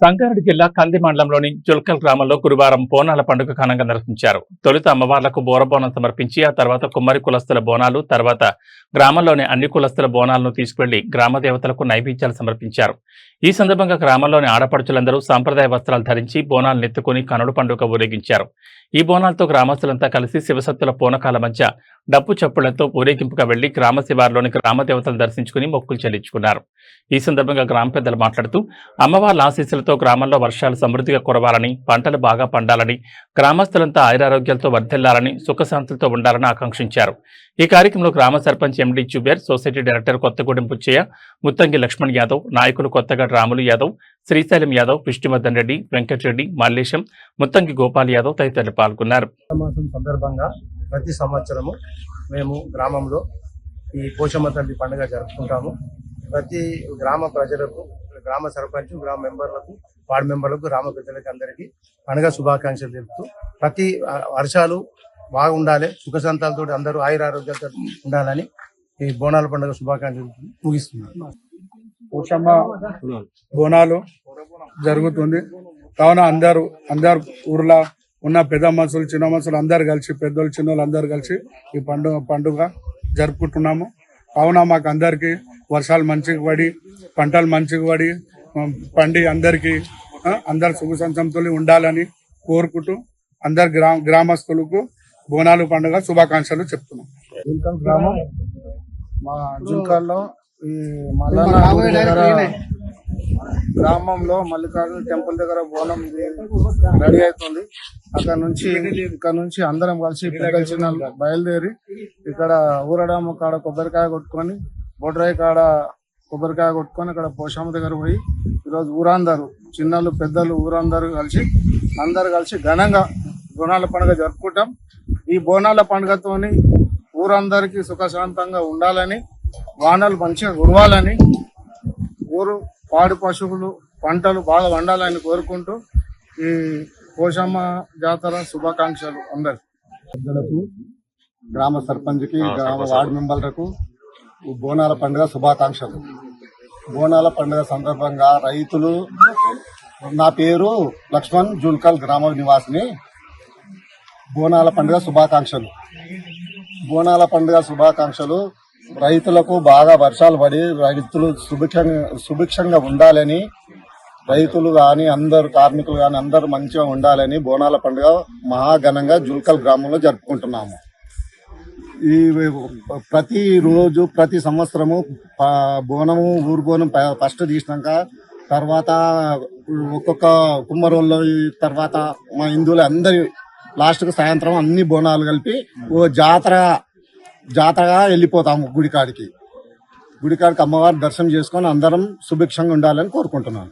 సంగారెడ్డి జిల్లా కంది మండలంలోని జుల్కల్ గ్రామంలో గురువారం బోనాల పండుగ ఘనంగా నిర్వహించారు. తొలుత అమ్మవార్లకు బోరబోనం సమర్పించి ఆ తర్వాత కుమ్మరి కులస్తుల బోనాలు, తర్వాత గ్రామంలోని అన్ని కులస్తుల బోనాలను తీసుకువెళ్లి గ్రామ దేవతలకు నైవేద్యాలు సమర్పించారు. ఈ సందర్భంగా గ్రామంలోని ఆడపడుచులందరూ సాంప్రదాయ వస్త్రాలు ధరించి బోనాలను ఎత్తుకుని కనుడు పండుగ ఊరేగించారు. ఈ బోనాలతో గ్రామస్తులంతా కలిసి శివసత్తుల పూనకాల మధ్య డప్పు చప్పులతో ఊరేగింపుగా వెళ్లి గ్రామ శివారులోని గ్రామ దేవతలను దర్శించుకుని మొక్కులు చెల్లించుకున్నారు. ఈ సందర్భంగా గ్రామ పెద్దలు మాట్లాడుతూ అమ్మవార్ల ఆశీస్సులతో గ్రామంలో వర్షాలు సమృద్ధిగా కురవాలని, పంటలు బాగా పండాలని, గ్రామస్తులంతా ఆయురారోగ్యాలతో వర్ధిల్లాలని, సుఖశాంతులతో ఉండాలని ఆకాంక్షించారు. ఈ కార్యక్రమంలో గ్రామ సర్పంచ్ ఎండి జుబేర్, సొసైటీ డైరెక్టర్ కొత్తగూడెం పుచ్చయ్య, ముత్తంగి లక్ష్మణ్ యాదవ్, నాయకులు కొత్తగడ రాములు యాదవ్, శ్రీశైలం యాదవ్, విష్ణువర్ధన్ రెడ్డి, వెంకటరెడ్డి, మల్లేశం, ముత్తంగి గోపాల్ యాదవ్ తదితరులు పాల్గొన్నారు. సందర్భంగా ప్రతి సంవత్సరము మేము గ్రామంలో ఈ పోషమ్మ తల్లి పండుగ జరుపుకుంటాము. ప్రతి గ్రామ ప్రజలకు, గ్రామ సర్పంచ్, గ్రామ మెంబర్లకు, వార్డు మెంబర్లకు, గ్రామ పెద్దలకు అందరికీ పండుగ శుభాకాంక్షలు తెలుపుతూ ప్రతి వర్షాలు బాగుండాలి, సుఖశాంతాలతో అందరూ ఆయురారోగ్యాలతో ఉండాలని ఈ బోనాల పండుగ శుభాకాంక్షలు ముగిస్తున్నారు. పోషమ్మ బోనాలు జరుగుతుంది కావున అందరు ఊర్లో ఉన్న పెద్ద మనుషులు, చిన్న మనుషులు అందరు కలిసి, పెద్దోళ్ళు చిన్నోళ్ళు అందరు కలిసి ఈ పండుగ జరుపుకుంటున్నాము. కావున మాకు అందరికి వర్షాలు మంచిగా పడి, పంటలు మంచిగా పండి అందరు సుఖ సంతోషంతో ఉండాలని కోరుకుంటూ అందరు గ్రామస్తులకు బోనాలు పండుగ శుభాకాంక్షలు చెప్తున్నాం. జుల్కల్ గ్రామం, మా జుల్కల్లో ఈ గ్రామంలో మల్లికార్జున టెంపుల్ దగ్గర బోనం రెడీ అవుతుంది. ఇక్కడ నుంచి అందరం కలిసి పెద్దల చిన్న బయలుదేరి ఇక్కడ ఊరడమ్మ కాడ కొబ్బరికాయ కొట్టుకొని, బొడ్రాయి కాడ కొబ్బరికాయ కొట్టుకొని అక్కడ పోషమ్మ దగ్గర పోయి ఈరోజు ఊరందరూ, చిన్నలు పెద్దలు ఊరందరూ కలిసి ఘనంగా బోనాల పండుగ జరుపుకుంటాం. ఈ బోనాల పండుగతోని ఊరందరికీ సుఖశాంతంగా ఉండాలని, వానలు మంచిగా కురవాలని, ఊరు పాడి పశువులు పంటలు బాగా వండాలని కోరుకుంటూ ఈ పోషమ్మ జాతర శుభాకాంక్షలు అందరికి. పెద్దలకు, గ్రామ సర్పంచ్కి, గ్రామ వార్డు మెంబర్లకు బోనాల పండుగ శుభాకాంక్షలు. బోనాల పండుగ సందర్భంగా రైతులు, నా పేరు లక్ష్మణ్, జుల్కల్ గ్రామ నివాసిని. బోనాల పండుగ శుభాకాంక్షలు. బోనాల పండుగ శుభాకాంక్షలు. రైతులకు బాగా వర్షాలు పడి రైతులు సుభిక్షంగా ఉండాలని, రైతులు కానీ అందరు కార్మికులు కానీ అందరూ మంచిగా ఉండాలని బోనాల పండుగ మహాఘనంగా జుల్కల్ గ్రామంలో జరుపుకుంటున్నాము. ఈ ప్రతి సంవత్సరము బోనము, ఊరు బోనం ఫస్ట్ తీసినాక తర్వాత ఒక్కొక్క కుమ్మరోళ్ళు, తర్వాత మా హిందువులు అందరి లాస్ట్కు సాయంత్రం అన్ని బోనాలు కలిపి ఓ జాతరగా వెళ్ళిపోతాము గుడికాడికి. అమ్మవారి దర్శనం చేసుకొని అందరం సుభిక్షంగా ఉండాలని కోరుకుంటున్నాను.